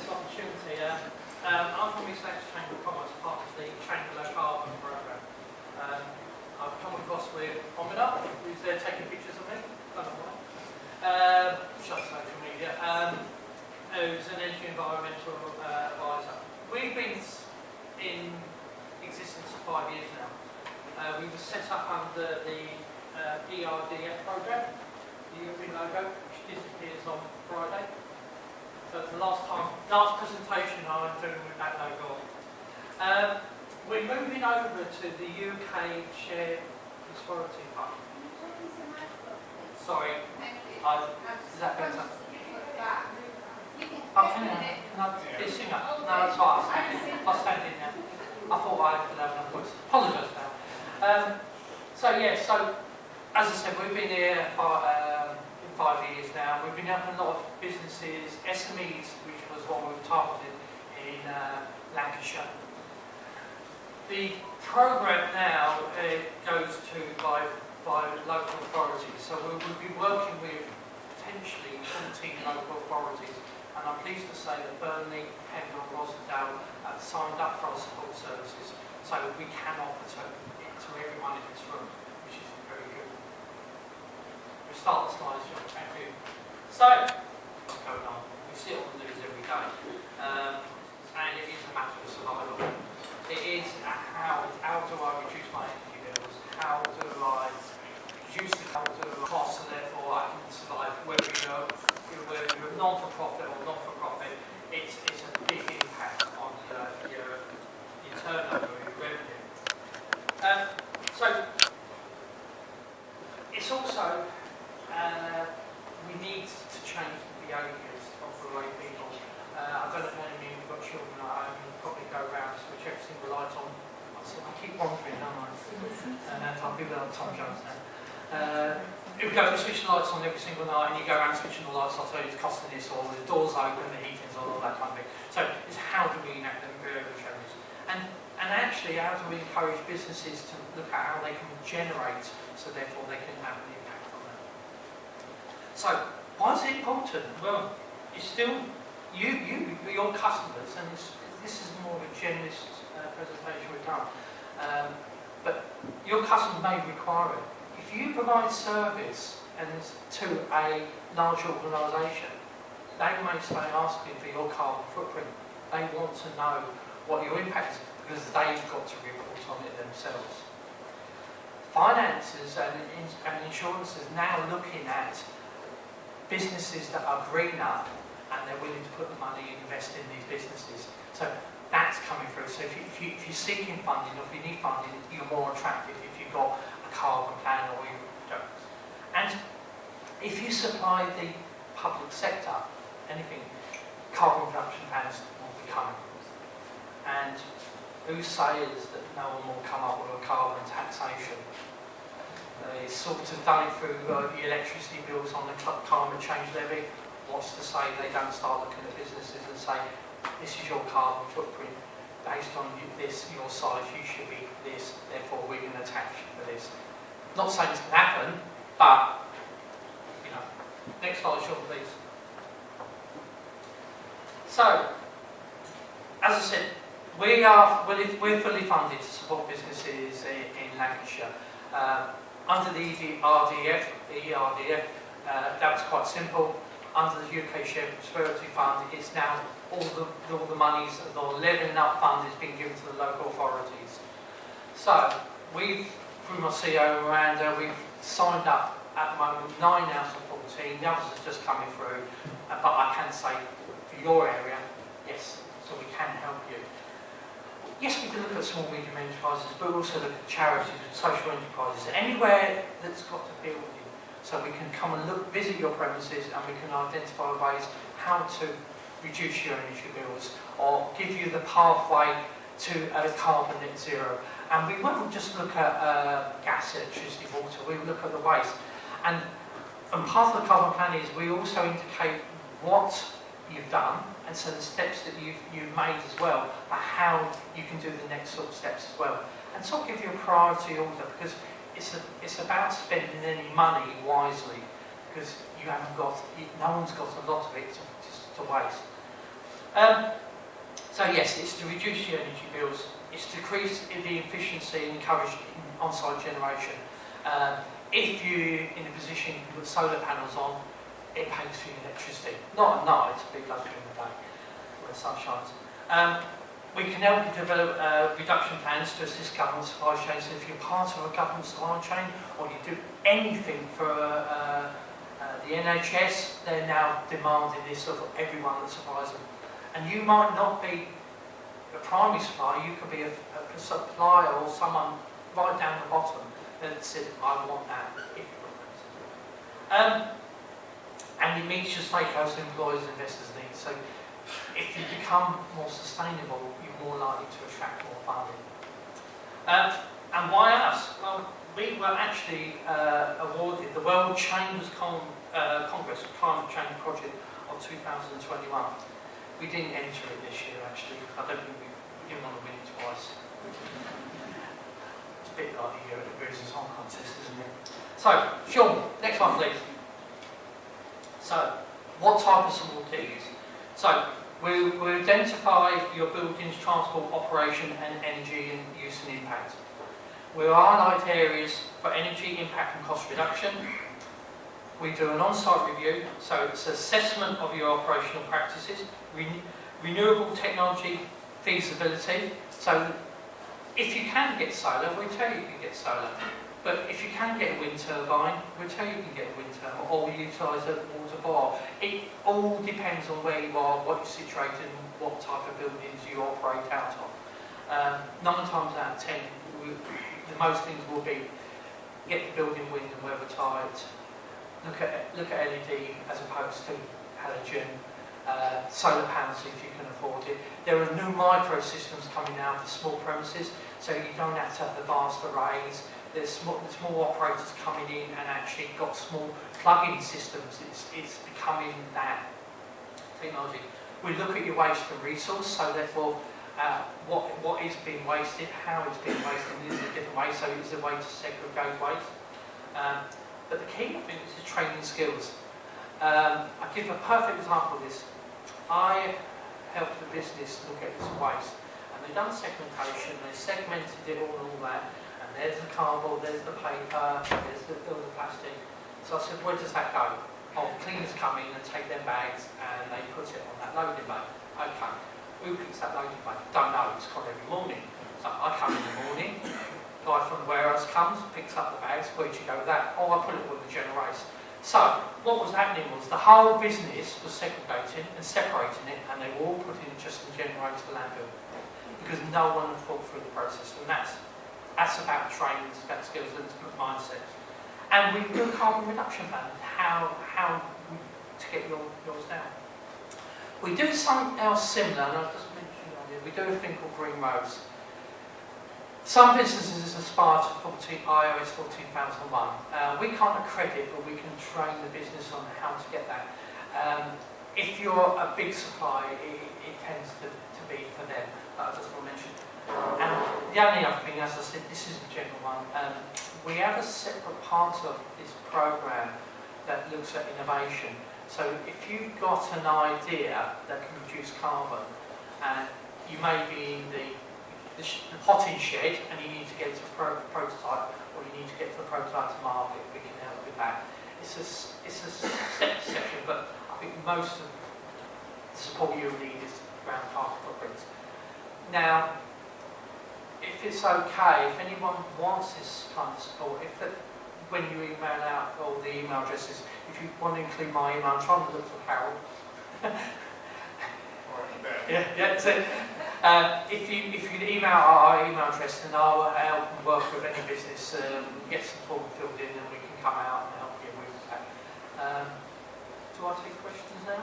this opportunity. I'm from East Lancashire Chamber of Commerce, part of the Chamber Low Carbon programme. I've come across with Omina, who's there taking pictures of me. I don't know why. Just social media. Who's an energy environmental advisor. We've been in existence for 5 years now. We were set up under the BPRCVS programme, the European logo, which disappears on Friday. So it's the last presentation I'm doing with that logo. We're moving over to the UK Shared Prosperity Fund. Sorry, is that better? Oh, can I? It's singer. No, that's fine. I'll stand in now. I thought I could have enough voice. Apologise for that. So as I said, we've been here for 5 years now. We've been helping a lot of businesses, SMEs, which was what we were targeted in Lancashire. The programme now goes to by local authorities. So we'll be working with potentially 14 local authorities. And I'm pleased to say that Burnley, Pendle, Rosendale have signed up for our support services, so we can offer to everyone in this room, which is very good. We start the slides, John. Thank you. So, what's going on? We see it on the news every day, and it is a matter of survival. It is how do I reduce my energy bills? How do I reduce the costs, and therefore I can survive whether you're non-for-profit or not-for-profit. It's a big impact on your turnover, your revenue. So it's also we need to change the behaviours of the way people. I don't know if any of you have got children at home. You probably go around, switch every single light on. I keep wandering, don't I? I'll be like Tom Jones now. If you go and switch the lights on every single night and you go around switching the lights off, so it's costing this, or the doors open, the heating's on, all that kind of thing. So it's how do we enact them behaviour changes? And actually, how do we encourage businesses to look at how they can generate, so therefore they can have an impact on that. So why is it important? Well, it's still your customers, and this is more of a generalist presentation we've done, but your customers may require it. If you provide service to a large organisation, they may start asking for your carbon footprint. They want to know what your impact is because they've got to report on it themselves. Finances and insurances now looking at businesses that are greener and they're willing to put the money and invest in these businesses. So that's coming through. So if you're seeking funding or if you need funding, you're more attractive if you've got a carbon plan or you don't. And if you supply the public sector anything, carbon reduction plans will be coming. And who says that no one will come up with a carbon taxation? They sort of done it through the electricity bills on the climate change levy. What's to say they don't start looking at businesses and say, this is your carbon footprint, based on this, your size, you should be this, therefore we're going to tax you for this. Not saying it's going to happen, but, you know. Next slide, Sean, please. So, as I said, we're fully funded to support businesses in Lancashire. Under the ERDF, that was quite simple. Under the UK Shared Prosperity Fund, it's now all the monies, the levelling up fund is being given to the local authorities. So we've, through my CEO Miranda, we've signed up at the moment 9 out of 14. The others are just coming through, but I can say for your area, yes, so we can help you. Yes, we can look at small, medium enterprises, but also look at charities and social enterprises, anywhere that's got to deal with you. So we can come and visit your premises and we can identify ways how to reduce your energy bills or give you the pathway to a carbon net zero. And we won't just look at gas, electricity, water, we will look at the waste. And part of the carbon plan is we also indicate what you've done, and so the steps that you've made as well, but how you can do the next sort of steps as well. And sort of give you a priority order, because it's about spending any money wisely, because you haven't got, no one's got a lot of it to waste. So yes, it's to reduce your energy bills, it's to increase the efficiency and encourage on-site generation. If you're in a position to put solar panels on, it pays for your electricity. Not at night, but it does during the day when the sun shines. We can help you develop reduction plans to assist government supply chains. So if you're part of a government supply chain or you do anything for the NHS, they're now demanding this of everyone that supplies them. And you might not be a primary supplier, you could be a supplier or someone right down the bottom that said, I want that equipment. And it meets your stakeholders, employers, investors' needs. So if you become more sustainable, you're more likely to attract more funding. And why us? Well, we were actually awarded the World Chambers Congress Climate Change Project of 2021. We didn't enter it this year, actually. I don't think we didn't want to win it twice. It's a bit like the Eurovision Song Contest, isn't it? So, Sean, next one, please. So, what type of support do you use? So, we identify your building's transport, operation, and energy and use and impact. We highlight areas for energy impact and cost reduction. We do an on-site review, so it's assessment of your operational practices, renewable technology feasibility. So if you can get solar, we'll tell you can get solar. But if you can get a wind turbine, we'll tell you can get a wind turbine, or we utilise a water bar. It all depends on where you are, what you're situated, and what type of buildings you operate out of. 9 times out of 10, the most things will be get the building wind and weather tight. Look at LED as opposed to halogen, solar panels if you can afford it. There are new micro systems coming now for small premises, so you don't have to have the vast arrays. There's more operators coming in and actually got small plug-in systems. It's becoming that technology. We look at your waste and resource, so therefore what is being wasted, how it's being wasted, is a different way, so it's a way to segregate waste. But the key, I think, is training skills. I'll give a perfect example of this. I helped the business look at its waste, and they've done segmentation, they segmented it all that, and there's the cardboard, there's the paper, there's the plastic. So I said, where does that go? Oh, the cleaners come in and take their bags and they put it on that loading bay. Okay, who picks that loading bay? Don't know, it's gone every morning. So I come in the morning, guy from the warehouse comes, picks up the bags, where'd you go with that? Oh, I put it with the generators. So, what was happening was the whole business was segregating and separating it, and they were all put in just the generator landfill. Because no one had thought through the process, and that's about training, it's about skills, and it's about mindset. And we do a carbon reduction plan, how to get yours down. We do something else similar, and I've just mentioned earlier, we do a thing called green roads. Some businesses aspire to iOS 14001. We can't accredit, but we can train the business on how to get that. If you're a big supplier, it tends to be for them. I just want to mention. And the only other thing, as I said, this is a general one. We have a separate part of this program that looks at innovation. So if you've got an idea that can reduce carbon, and you may be in the potting shed and you need to get to a prototype, or you need to get to the prototype to market, we can help with that. It's a separate section, but I think most of the support you'll need is around carbon footprints. Now, if it's okay, if anyone wants this kind of support, when you email out all the email addresses, if you want to include my email, I'm trying to look for Carol. Yeah, that's it. If you email our email address, then I'll help and work with any business, get some form filled in, and we can come out and help you with that. Do I take questions now?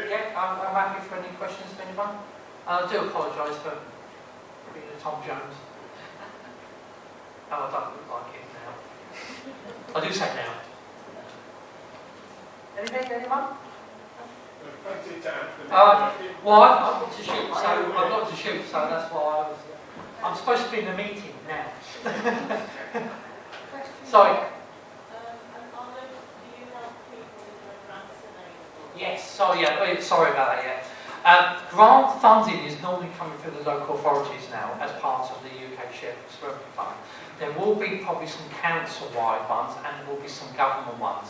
Yeah, I'm happy for any questions from anyone. I do apologise for being a Tom Jones. Oh, I don't look like him now. I do say now. Anything, anyone? Well, I've got to shoot, so that's why I'm supposed to be in a meeting now. Sorry. Yes. Sorry. Yeah. Sorry about that. Yeah. grant funding is normally coming through the local authorities now as part of the UK Shared Prosperity Fund. There will be probably some council-wide ones and there will be some government ones.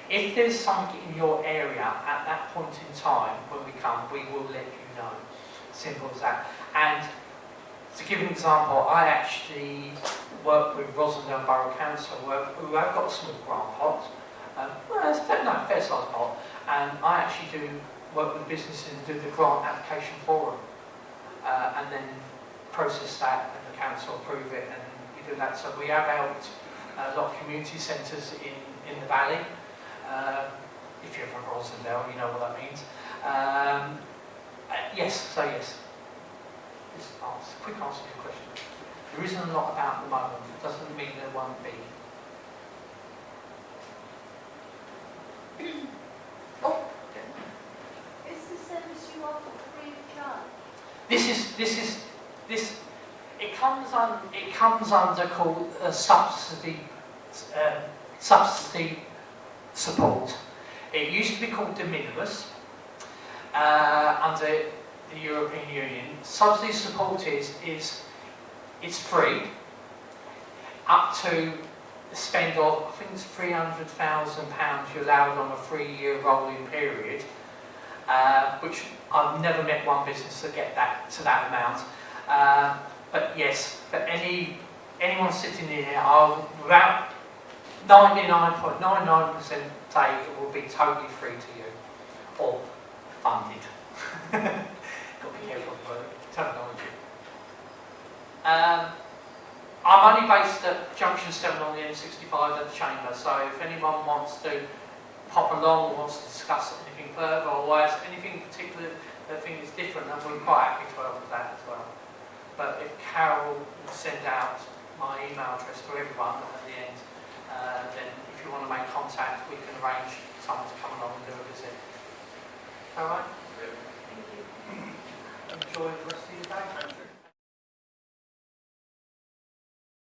If there's something in your area at that point in time when we come, we will let you know. Simple as that. And to give an example, I actually work with Rosendale Borough Council who have got a small grant pot. Well, it's a fair sized pot. And I actually do work with businesses and do the grant application for them. And then process that and the council approve it and we do that. So we have helped a lot of community centres in the valley. If you're from Rosendale, you know what that means. Yes, so yes. Quick answer to your question. There isn't a lot about at the moment. It doesn't mean there won't be. Oh, yeah. Is the service you offer free of charge? It comes under called subsidy support. It used to be called de minimis under the European Union. Subsidy support is it's free up to the spend of, I think it's £300,000 you're allowed on a 3-year rolling period, which I've never met one business that get that to that amount. But yes, for anyone sitting in here, without 99.99% say it will be totally free to you, or funded. Got to be careful with the terminology. I'm only based at Junction 7 on the M65 at the Chamber, so if anyone wants to pop along or wants to discuss anything further or has anything particular that think is different, then we're quite happy to help with that as well. But if Carol will send out my email address to everyone at the end, then if you want to make contact, we can arrange someone to come along and do a visit. All right? Thank you. Enjoy the rest of your day.